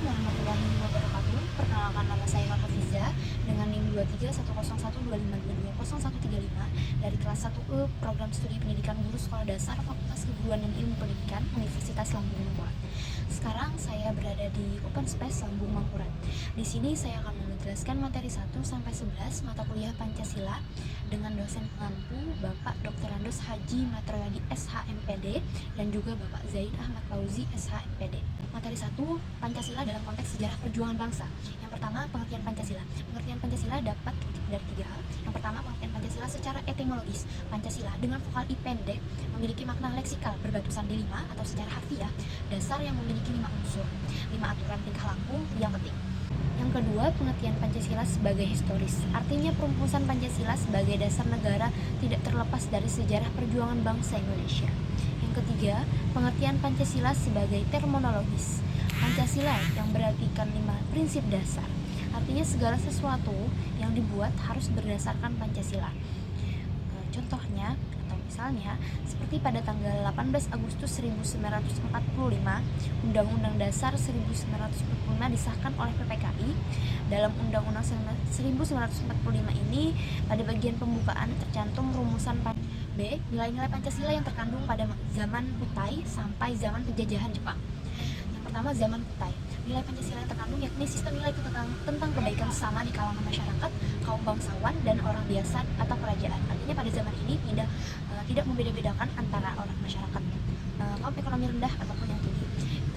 warahmatullahi wabarakatuh. Perkenalkan, nama saya Kak Fiza dengan NIM 231012520135 dari kelas 1E Program Studi Pendidikan Guru Sekolah Dasar Fakultas Keguruan dan Ilmu Pendidikan Universitas Lambung Mangkurat. Sekarang saya berada di Open Space Lambung Mangkurat. Di sini saya akan menjelaskan materi 1 sampai 11 mata kuliah Pancasila dengan dosen pengampu Bapak Dr. Andos Haji Matroyadi SHMPD dan juga Bapak Zaid Ahmad Fauzi SHMPD. Materi 1, Pancasila dalam konteks sejarah perjuangan bangsa. Yang pertama, pengertian Pancasila. Pengertian Pancasila dapat terdiri dari 3 hal. Yang pertama, pengertian Pancasila secara etimologis. Pancasila dengan vokal I pendek memiliki makna leksikal berbatu sandi 5 atau secara harfiah dasar yang memiliki 5 unsur, 5 aturan tingkah laku yang penting. Yang kedua, pengertian Pancasila sebagai historis. Artinya perumusan Pancasila sebagai dasar negara tidak terlepas dari sejarah perjuangan bangsa Indonesia. Yang ketiga, pengertian Pancasila sebagai terminologis. Pancasila yang berartikan 5 prinsip dasar. Artinya segala sesuatu yang dibuat harus berdasarkan Pancasila. Contohnya, atau misalnya, seperti pada tanggal 18 Agustus 1945, Undang-Undang Dasar 1945 disahkan oleh PPKI. Dalam Undang-Undang 1945 ini, pada bagian pembukaan tercantum rumusan B. Nilai-nilai Pancasila yang terkandung pada zaman Kutai sampai zaman penjajahan Jepang. Yang pertama, zaman Kutai. Nilai Pancasila yang terkandung yakni sistem nilai tentang kebaikan sesama di kalangan masyarakat, kaum bangsawan, dan orang biasa atau kerajaan. Artinya pada zaman ini tidak membeda-bedakan antara orang masyarakat kaum ekonomi rendah ataupun yang tinggi.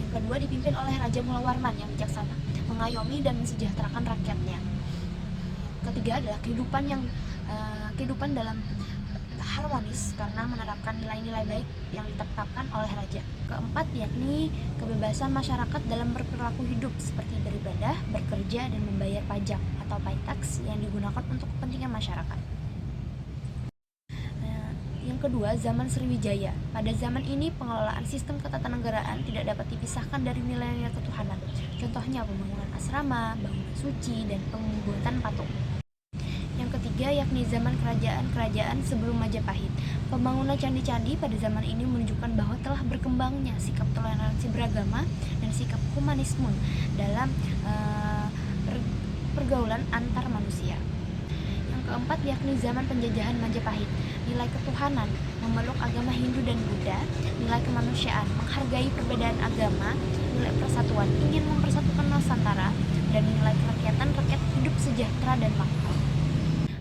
Yang kedua, dipimpin oleh Raja Mula Warman yang bijaksana, mengayomi dan mensejahterakan rakyatnya. Ketiga adalah kehidupan dalam harmonis karena menerapkan nilai-nilai baik yang ditetapkan oleh raja. Keempat, yakni kebebasan masyarakat dalam berperilaku hidup seperti beribadah, bekerja, dan membayar pajak atau pay tax yang digunakan untuk kepentingan masyarakat. Yang kedua, zaman Sriwijaya. Pada zaman ini pengelolaan sistem ketatanegaraan tidak dapat dipisahkan dari nilai-nilai ketuhanan. Contohnya pembangunan asrama, bangunan suci, dan pembuatan patung. Yang ketiga, yakni zaman kerajaan-kerajaan sebelum Majapahit. Pembangunan candi-candi pada zaman ini menunjukkan bahwa telah berkembangnya sikap toleransi beragama dan sikap humanisme dalam pergaulan antar manusia. Yang keempat, yakni zaman penjajahan Majapahit. Nilai ketuhanan, memeluk agama Hindu dan Buddha, nilai kemanusiaan, menghargai perbedaan agama, nilai persatuan, ingin mempersatukan Nusantara, dan nilai kerakyatan, rakyat hidup sejahtera dan makmur.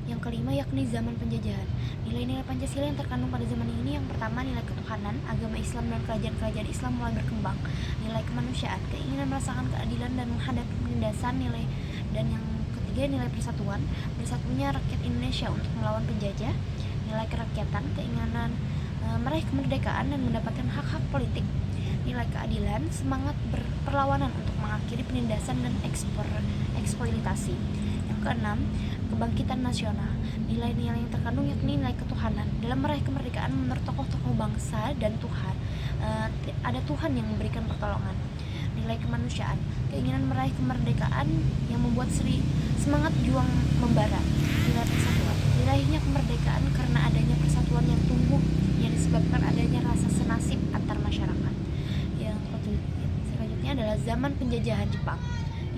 Yang kelima, yakni zaman penjajahan. Nilai-nilai Pancasila yang terkandung pada zaman ini, yang pertama, nilai ketuhanan, agama Islam dan kerajaan-kerajaan Islam mulai berkembang. Nilai kemanusiaan, keinginan merasakan keadilan dan menghadapi penindasan, dan yang ketiga, nilai persatuan, bersatunya rakyat Indonesia untuk melawan penjajah. Nilai kerakyatan, keinginan meraih kemerdekaan dan mendapatkan hak-hak politik. Nilai keadilan, semangat perlawanan untuk mengakhiri penindasan dan eksploitasi. Yang keenam, kebangkitan nasional. Nilai-nilai yang terkandung yakni nilai ketuhanan. Dalam meraih kemerdekaan menurut tokoh-tokoh bangsa dan Tuhan, ada Tuhan yang memberikan pertolongan. Nilai kemanusiaan, keinginan meraih kemerdekaan yang membuat semangat juang membara. Nilai persatuan, diraihnya kemerdekaan karena adanya persatuan yang tumbuh yang disebabkan adanya rasa senasib antar masyarakat. Yang selanjutnya adalah zaman penjajahan Jepang.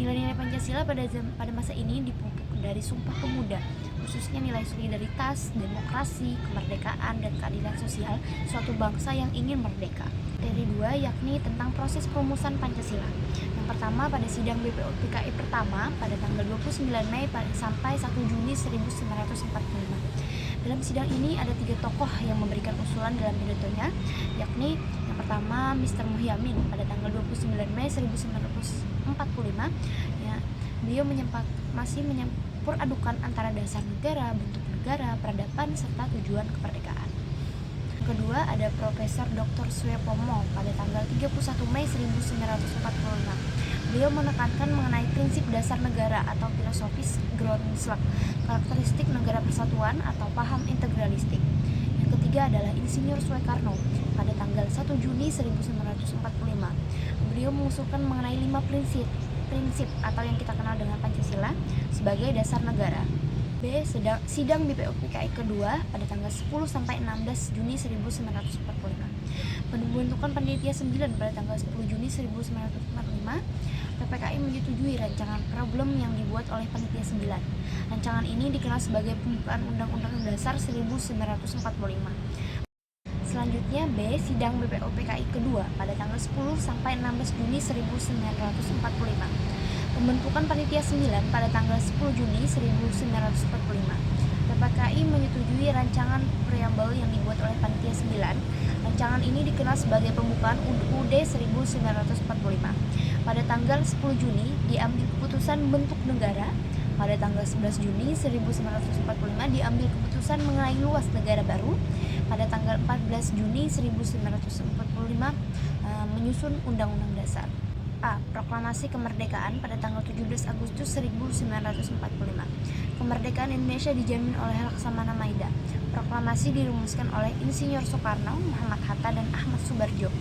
Nilai-nilai Pancasila pada masa ini dipupuk dari Sumpah Pemuda, khususnya nilai solidaritas, demokrasi, kemerdekaan, dan keadilan sosial suatu bangsa yang ingin merdeka. Materi 2, yakni tentang proses perumusan Pancasila. Yang pertama, pada sidang BPUPKI pertama pada tanggal 29 Mei sampai 1 Juni 1945. Dalam sidang ini ada 3 tokoh yang memberikan usulan dalam pidatonya, yakni yang pertama Mr. Muhyamin pada tanggal 29 Mei 1945. Beliau masih menyampur adukan antara dasar negara, bentuk negara, peradaban, serta tujuan kemerdekaan. Kedua, ada Profesor Dr. Suepomo pada tanggal 31 Mei 1946. Beliau menekankan mengenai prinsip dasar negara atau filosofis Grundslag, karakteristik negara persatuan atau paham integralistik. Yang ketiga adalah Insinyur Soekarno pada tanggal 1 Juni 1945. Beliau mengusulkan mengenai 5 prinsip atau yang kita kenal dengan Pancasila sebagai dasar negara. B. Sidang BPUPKI kedua pada tanggal 10 sampai 16 Juni 1945. Pembentukan Panitia 9 pada tanggal 10 Juni 1945. PPKI menyetujui rancangan problem yang dibuat oleh Panitia 9. Rancangan ini dikenal sebagai pembukaan Undang-Undang Dasar 1945. Selanjutnya B. Sidang BPOPKI kedua pada tanggal 10 sampai 16 Juni 1945. Pembentukan Panitia 9 pada tanggal 10 Juni 1945. PPKI menyetujui rancangan preambel yang dibuat oleh Panitia 9. Rancangan ini dikenal sebagai pembukaan UUD 1945. Pada tanggal 10 Juni diambil keputusan bentuk negara. Pada tanggal 11 Juni 1945 diambil keputusan mengenai luas negara baru. Pada tanggal 14 Juni 1945 menyusun Undang-Undang Dasar. A. Proklamasi Kemerdekaan pada tanggal 17 Agustus 1945. Kemerdekaan Indonesia dijamin oleh Laksamana Maida. Proklamasi dirumuskan oleh Insinyur Soekarno, Muhammad Hatta, dan Ahmad Subarjo.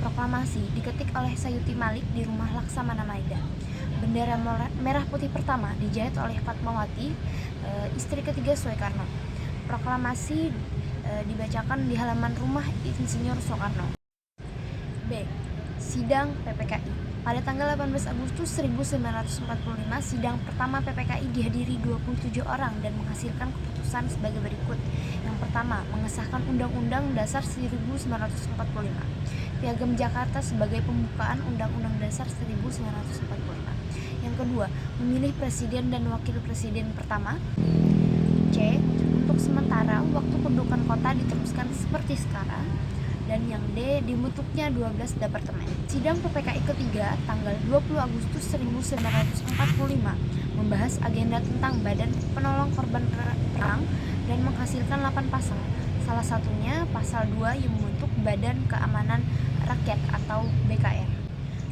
Proklamasi diketik oleh Sayuti Malik di rumah Laksamana Maida. Bendera merah putih pertama dijahit oleh Fatmawati, istri ketiga Soekarno. Proklamasi dibacakan di halaman rumah Insinyur Soekarno. B. Sidang PPKI. Pada tanggal 18 Agustus 1945, sidang pertama PPKI dihadiri 27 orang dan menghasilkan keputusan sebagai berikut. Yang pertama, mengesahkan Undang-Undang Dasar 1945. Piagam Jakarta sebagai pembukaan Undang-Undang Dasar 1945. Yang kedua, memilih presiden dan wakil presiden pertama. C. Untuk sementara, waktu pendudukan kota diteruskan seperti sekarang. Dan yang D, dibentuknya 12 departemen. Sidang PPKI ketiga tanggal 20 Agustus 1945 membahas agenda tentang Badan Penolong Korban Perang dan menghasilkan 8 pasal. Salah satunya pasal 2 yang membentuk Badan Keamanan Rakyat atau BKR.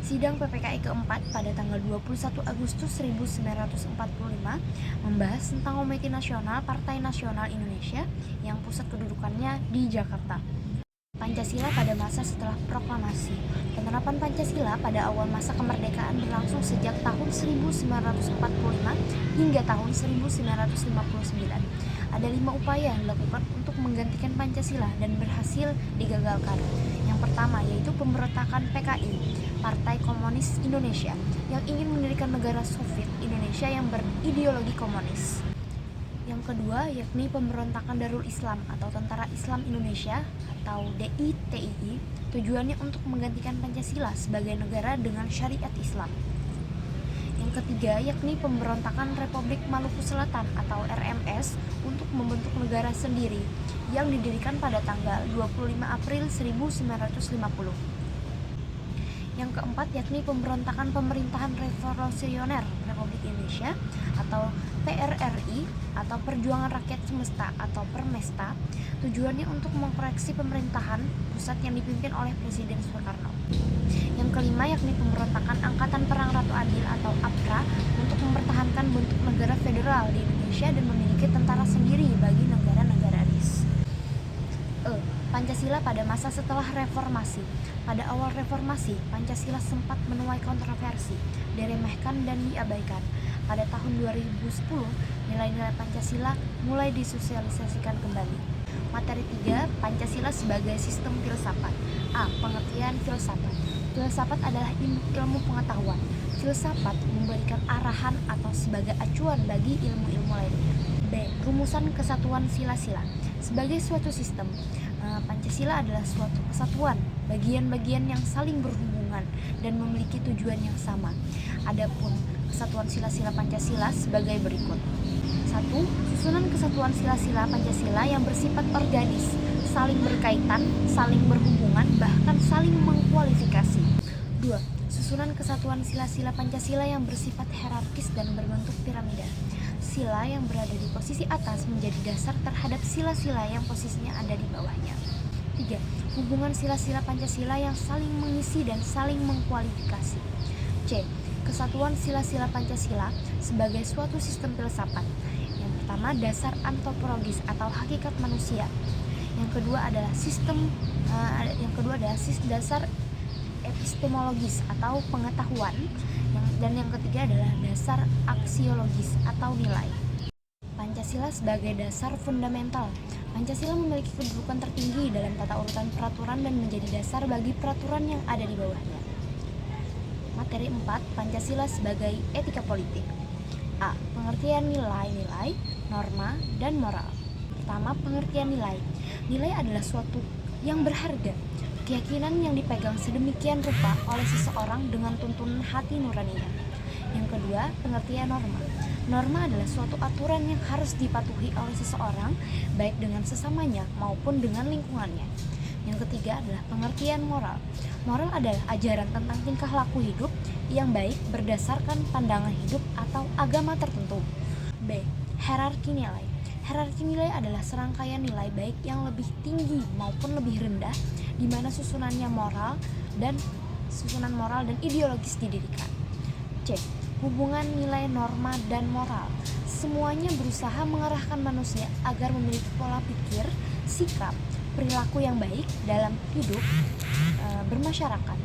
Sidang PPKI keempat pada tanggal 21 Agustus 1945 membahas tentang Komite Nasional Partai Nasional Indonesia yang pusat kedudukannya di Jakarta. Pancasila pada masa setelah proklamasi. Penerapan Pancasila pada awal masa kemerdekaan berlangsung sejak tahun 1945 hingga tahun 1959. Ada 5 upaya yang dilakukan untuk menggantikan Pancasila dan berhasil digagalkan. Yang pertama yaitu pemberontakan PKI, Partai Komunis Indonesia, yang ingin mendirikan negara Soviet Indonesia yang berideologi komunis. Yang kedua yakni pemberontakan Darul Islam atau Tentara Islam Indonesia atau DITII, tujuannya untuk menggantikan Pancasila sebagai negara dengan syariat Islam. Yang ketiga yakni pemberontakan Republik Maluku Selatan atau RMS untuk membentuk negara sendiri yang didirikan pada tanggal 25 April 1950. Yang keempat yakni pemberontakan Pemerintahan Revolusioner Republik Indonesia atau PRRI atau Perjuangan Rakyat Semesta atau Permesta, tujuannya untuk mengkoreksi pemerintahan pusat yang dipimpin oleh Presiden Soekarno. Yang kelima yakni pemberontakan Angkatan Perang Ratu Adil atau APRA untuk mempertahankan bentuk negara federal di Indonesia dan memiliki tentara sendiri bagi negara-negara ARIS. Pancasila pada masa setelah reformasi. Pada awal reformasi, Pancasila sempat menuai kontroversi, diremehkan dan diabaikan. Pada tahun 2010, nilai-nilai Pancasila mulai disosialisasikan kembali. Materi 3, Pancasila sebagai sistem filsafat. A. Pengertian filsafat. Filsafat adalah ilmu pengetahuan. Filsafat memberikan arahan atau sebagai acuan bagi ilmu-ilmu lainnya. B. Rumusan kesatuan sila-sila. Sebagai suatu sistem, Pancasila adalah suatu kesatuan, bagian-bagian yang saling berhubungan dan memiliki tujuan yang sama. Adapun kesatuan sila-sila Pancasila sebagai berikut. 1. Susunan kesatuan sila-sila Pancasila yang bersifat organis, saling berkaitan, saling berhubungan, bahkan saling mengkualifikasi. 2. Susunan kesatuan sila-sila Pancasila yang bersifat hierarkis dan berbentuk piramida. Sila yang berada di posisi atas menjadi dasar terhadap sila-sila yang posisinya ada di bawahnya. 3. Hubungan sila-sila Pancasila yang saling mengisi dan saling mengkualifikasi. C. Kesatuan sila-sila Pancasila sebagai suatu sistem filsafat. Yang pertama, dasar antropologis atau hakikat manusia. Yang kedua adalah dasar epistemologis atau pengetahuan. Dan yang ketiga adalah dasar aksiologis atau nilai. Pancasila sebagai dasar fundamental. Pancasila memiliki kedudukan tertinggi dalam tata urutan peraturan dan menjadi dasar bagi peraturan yang ada di bawahnya. Materi 4, Pancasila sebagai etika politik. A. Pengertian nilai-nilai, norma, dan moral. Pertama, pengertian nilai. Nilai adalah suatu yang berharga, keyakinan yang dipegang sedemikian rupa oleh seseorang dengan tuntunan hati nuraninya. Yang kedua, pengertian norma. Norma adalah suatu aturan yang harus dipatuhi oleh seseorang, baik dengan sesamanya maupun dengan lingkungannya. Yang ketiga adalah pengertian moral. Moral adalah ajaran tentang tingkah laku hidup yang baik berdasarkan pandangan hidup atau agama tertentu. B. Hierarki nilai. Hierarki nilai adalah serangkaian nilai baik yang lebih tinggi maupun lebih rendah, di mana susunan moral dan ideologis didirikan. C. Hubungan nilai, norma, dan moral. Semuanya berusaha mengarahkan manusia agar memiliki pola pikir, sikap, perilaku yang baik dalam hidup, bermasyarakat,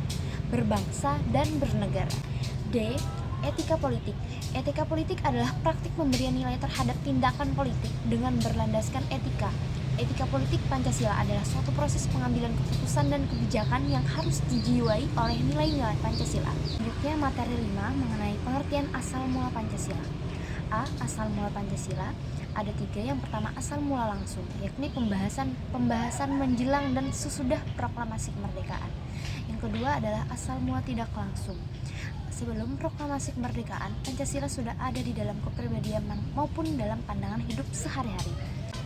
berbangsa, dan bernegara. D. Etika politik. Etika politik adalah praktik pemberian nilai terhadap tindakan politik dengan berlandaskan etika. Etika politik Pancasila adalah suatu proses pengambilan keputusan dan kebijakan yang harus dijiwai oleh nilai-nilai Pancasila. Selanjutnya materi 5 mengenai pengertian asal mula Pancasila. A. Asal mula Pancasila. Ada 3. Yang pertama, asal mula langsung, yakni pembahasan menjelang dan sesudah proklamasi kemerdekaan. Yang kedua adalah asal mula tidak langsung. Sebelum proklamasi kemerdekaan, Pancasila sudah ada di dalam kepribadian maupun dalam pandangan hidup sehari-hari.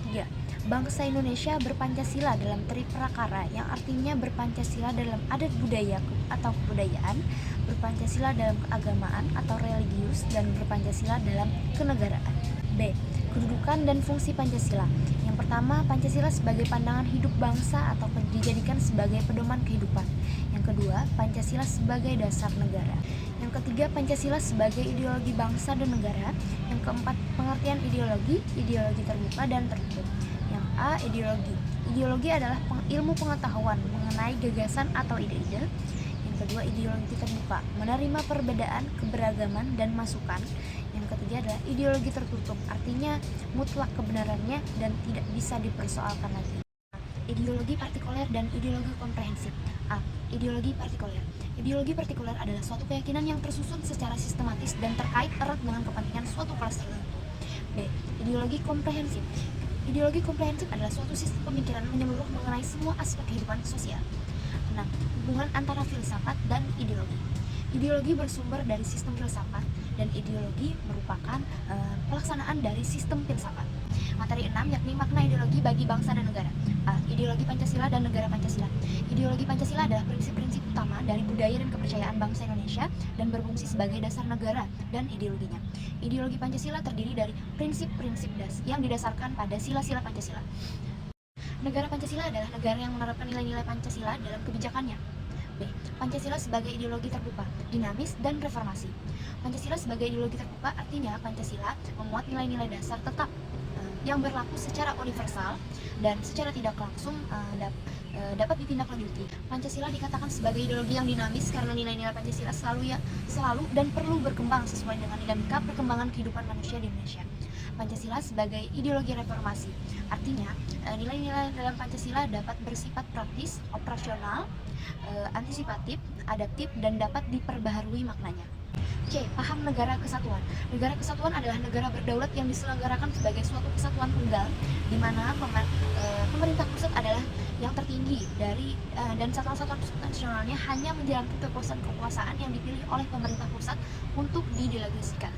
3. Bangsa Indonesia berpancasila dalam triprakara, yang artinya berpancasila dalam adat budaya atau kebudayaan, berpancasila dalam keagamaan atau religius, dan berpancasila dalam kenegaraan. B. Kedudukan dan fungsi Pancasila. Yang pertama, Pancasila sebagai pandangan hidup bangsa atau dijadikan sebagai pedoman kehidupan. Yang kedua, Pancasila sebagai dasar negara. Yang ketiga, Pancasila sebagai ideologi bangsa dan negara. Yang keempat, pengertian ideologi terbuka dan tertutup. Yang A. Ideologi. Ideologi adalah ilmu pengetahuan mengenai gagasan atau ide-ide. Yang kedua, ideologi terbuka, menerima perbedaan, keberagaman, dan masukan. Yang ketiga adalah ideologi tertutup, artinya mutlak kebenarannya dan tidak bisa dipersoalkan lagi. Ideologi partikuler dan ideologi komprehensif. A. Ideologi partikuler. Ideologi partikuler adalah suatu keyakinan yang tersusun secara sistematis dan terkait erat dengan kepentingan suatu kelas tertentu. B. Ideologi komprehensif. Ideologi komprehensif adalah suatu sistem pemikiran menyeluruh mengenai semua aspek kehidupan sosial. 6. Hubungan antara filsafat dan ideologi. Ideologi bersumber dari sistem filsafat dan ideologi merupakan pelaksanaan dari sistem filsafat. Materi 6 yakni makna ideologi bagi bangsa dan negara. A. Ideologi Pancasila dan negara Pancasila. Ideologi Pancasila adalah prinsip-prinsip utama dari budaya dan kepercayaan bangsa Indonesia dan berfungsi sebagai dasar negara dan ideologinya. Ideologi Pancasila terdiri dari prinsip-prinsip yang didasarkan pada sila-sila Pancasila. Negara Pancasila adalah negara yang menerapkan nilai-nilai Pancasila dalam kebijakannya. B. Pancasila sebagai ideologi terbuka, dinamis, dan reformasi. Pancasila sebagai ideologi terbuka artinya Pancasila memuat nilai-nilai dasar tetap yang berlaku secara universal dan secara tidak langsung dapat ditindaklanjuti. Pancasila dikatakan sebagai ideologi yang dinamis karena nilai-nilai Pancasila selalu dan perlu berkembang sesuai dengan dinamika perkembangan kehidupan manusia di Indonesia. Pancasila sebagai ideologi reformasi, artinya nilai-nilai dalam Pancasila dapat bersifat praktis, operasional, antisipatif, adaptif, dan dapat diperbaharui maknanya. C. Paham negara kesatuan. Negara kesatuan adalah negara berdaulat yang diselenggarakan sebagai suatu kesatuan tunggal, di mana pemerintah pusat adalah yang tertinggi dan satuan-satuan nasionalnya hanya menjalankan kekuasaan yang dipilih oleh pemerintah pusat untuk didelegasikan.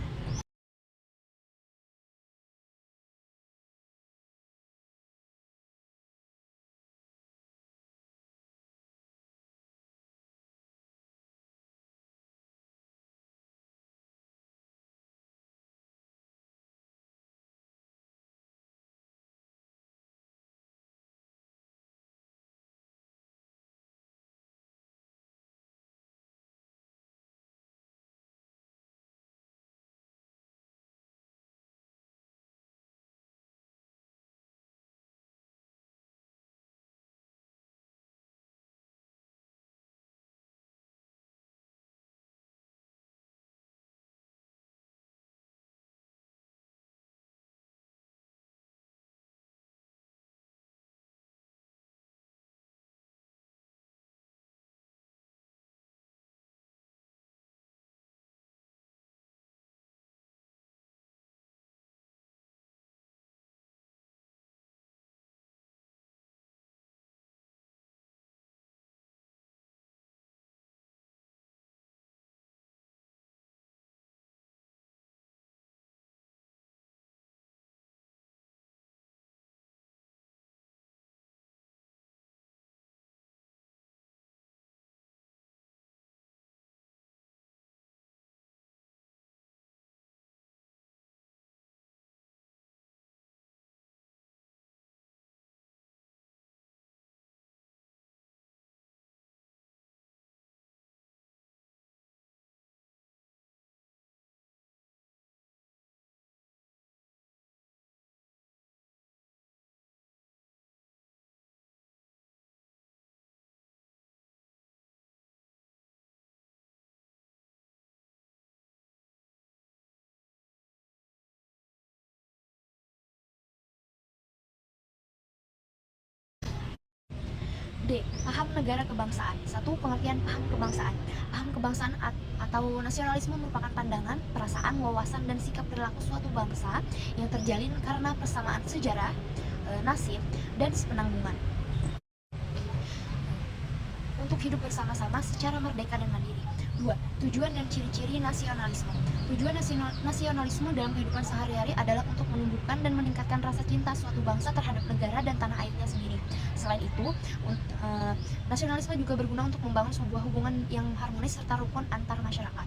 D. Paham negara kebangsaan. 1. Pengertian paham kebangsaan. Paham kebangsaan atau nasionalisme merupakan pandangan, perasaan, wawasan, dan sikap perilaku suatu bangsa yang terjalin karena persamaan sejarah, nasib, dan sepenanggungan untuk hidup bersama-sama secara merdeka dan mandiri. 2. Tujuan dan ciri-ciri nasionalisme. Tujuan nasionalisme dalam kehidupan sehari-hari adalah untuk menumbuhkan dan meningkatkan rasa cinta suatu bangsa terhadap negara dan tanah airnya sendiri. Selain itu, nasionalisme juga berguna untuk membangun sebuah hubungan yang harmonis serta rukun antar masyarakat.